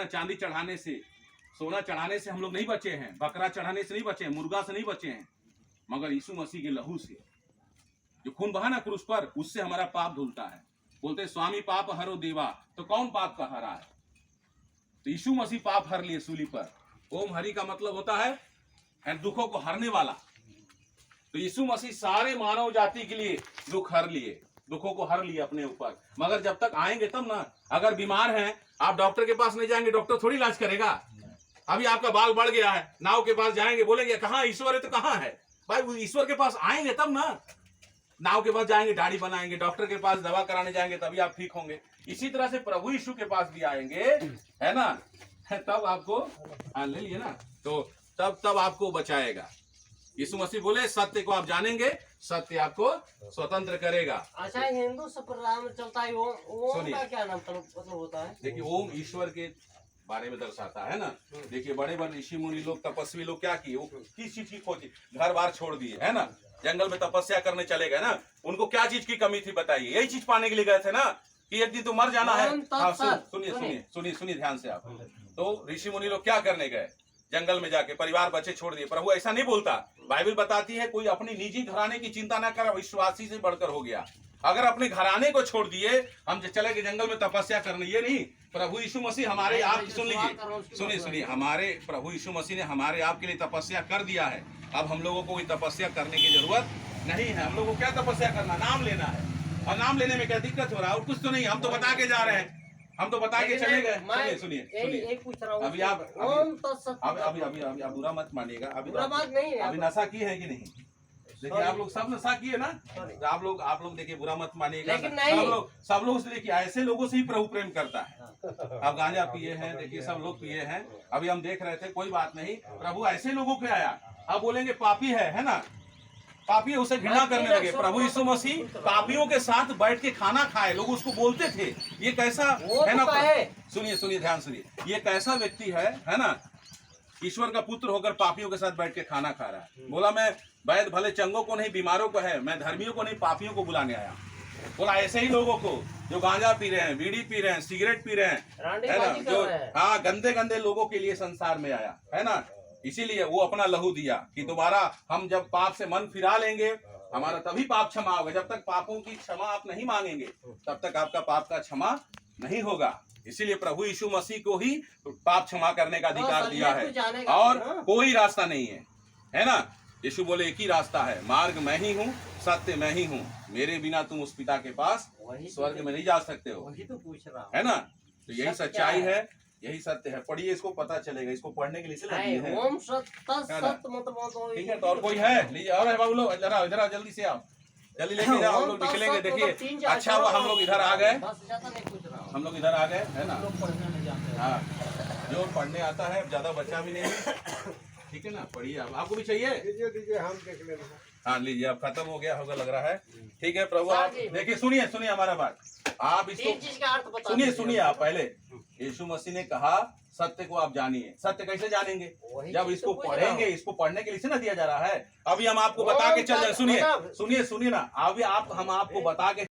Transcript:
चांदी चढ़ाने से, सोना चढ़ाने से हम लोग नहीं बचे हैं, बकरा चढ़ाने से नहीं बचे हैं, मुर्गा से नहीं बचे हैं, मगर यीशु मसीह के लहू से, जो खून बहा ना क्रूस पर, उससे हमारा पाप धुलता है। बोलते स्वामी पाप हरो देवा, तो कौन पाप का हरा है? तो यीशु मसीह पाप हर लिए सूली पर। ओम हरि का मतलब होता है दुखों को हरने वाला। तो यीशु मसीह सारे मानव जाति के लिए दुख हर लिए, दुखों को हर लिए अपने ऊपर। मगर जब तक आएंगे तब ना। अगर बीमार हैं, आप डॉक्टर के पास नहीं जाएंगे, डॉक्टर थोड़ी इलाज करेगा। अभी आपका बाल बढ़ गया है, नाव के पास जाएंगे, बोलेंगे कहाँ ईश्वर है, तो कहाँ है भाई? ईश्वर के पास आएंगे तब ना। नाव के पास जाएंगे, दाढ़ी बनाएंगे, डॉक्टर के पास दवा कराने जाएंगे, तभी आप ठीक होंगे। इसी तरह से प्रभु यीशु के पास भी आएंगे, है ना, तब आपको ले लिए ना, तो तब आपको बचाएगा। यीशु मसीह बोले सत्य को आप जानेंगे, सत्य आपको स्वतंत्र करेगा। अच्छा, हिंदू संप्रदाय में चलता है ओम का क्या नाम मतलब होता है? देखिए, ओम ईश्वर के बारे में दर्शाता है ना। देखिए, बड़े बड़े ऋषि मुनि लोग, तपस्वी लोग क्या किए, वो किस चीज की खोजी, घर बार छोड़ दिए, है ना, जंगल में तपस्या करने चले गए ना। उनको क्या चीज की कमी थी बताइए? यही चीज पाने के लिए गए थे ना, कि एक दिन तो मर जाना है। सुनिए ध्यान से आप। तो ऋषि मुनि लोग क्या करने गए? जंगल में जाके परिवार बच्चे छोड़ दिए। प्रभु ऐसा नहीं बोलता। बाइबल बताती है कोई अपनी निजी घराने की चिंता ना कर, विश्वासी से बढ़कर हो गया। अगर अपने घराने को छोड़ दिए, हम चले गए जंगल में तपस्या करने, ये नहीं। प्रभु यीशु मसीह हमारे आप, सुन लीजिए, सुनिए, हमारे प्रभु यीशु मसीह ने हमारे आप के लिए तपस्या कर दिया है। अब हम लोगों को कोई तपस्या करने की जरूरत नहीं है। हम लोगों को क्या तपस्या करना? नाम लेना है। और नाम लेने में क्या दिक्कत हो रहा है? और कुछ तो नहीं, हम तो बता के जा रहे हैं, हम तो बता के चले गए। सुनिए, अभी आप अभी बुरा मत मानिएगा। अभी नशा की है कि नहीं? देखिए, आप लोग सब नशा किए ना, तो आप लोग देखिए, बुरा मत मानिएगा। सब लोग से देखिए, ऐसे लोगों से ही प्रभु प्रेम करता है। आप गांजा पिए हैं, देखिए सब लोग पिए हैं। अभी हम देख रहे थे, कोई बात नहीं, प्रभु ऐसे लोगों को आया। अब बोलेंगे पापी है ना, पापी उसे घृणा करने लगे। प्रभु यीशु मसीह पापियों के साथ बैठ के खाना खाए, लोग उसको बोलते थे ये कैसा है ना। सुनिए ध्यान सुनिए, ये कैसा व्यक्ति है ना, ईश्वर का पुत्र होकर पापियों के साथ बैठ के खाना खा रहा है। बोला मैं वैद्य भले चंगों को नहीं, बीमारों को है, मैं धर्मियों को नहीं, पापियों को बुलाने आया। बोला ऐसे ही लोगों को जो गांजा पी रहे हैं, बीड़ी पी रहे हैं, सिगरेट पी रहे हैं, है ना, जो हाँ गंदे लोगों के लिए संसार में आया, है ना। इसीलिए वो अपना लहू दिया कि दोबारा हम जब पाप से मन फिरा लेंगे, हमारा तभी पाप क्षमा होगा। जब तक पापों की क्षमा आप नहीं मांगेंगे, तब तक आपका पाप का क्षमा नहीं होगा। इसीलिए प्रभु यीशु मसीह को ही पाप क्षमा करने का अधिकार दिया है, और कोई रास्ता नहीं है ना। यीशु बोले एक ही रास्ता है, मार्ग मैं ही हूँ, सत्य मैं ही हूँ, मेरे बिना तुम उस पिता के पास स्वर्ग में नहीं जा सकते हो, है ना। तो यही सच्चाई है, यही सत्य है। पढ़िए, इसको पता चलेगा। इसको पढ़ने के लिए ठीक है। तो और कोई है? लीजिए, और है बाबू लोग, इधर आओ, जल्दी से आओ, जल्दी लेके जाओ, हम लोग निकलेंगे। देखिए, अच्छा हुआ हम लोग इधर आ गए, है ना। हाँ, जो पढ़ने आता है, ज्यादा बच्चा भी नहीं, ठीक है ना। पढ़िए, आपको भी चाहिए? दीजिए, हम देख लेंगे। हाँ लीजिए, अब खत्म हो गया होगा लग रहा है, ठीक है। प्रभु आप देखिए, सुनिए हमारा बात, आप इसको सुनिए आप पहले। यीशु मसीह ने कहा सत्य को आप जानिए। सत्य कैसे जानेंगे? जब इसको पढ़ेंगे। इसको पढ़ने के लिए ना दिया जा रहा है। अभी हम आपको बता के चल रहे, सुनिए ना, अभी हम आपको बता के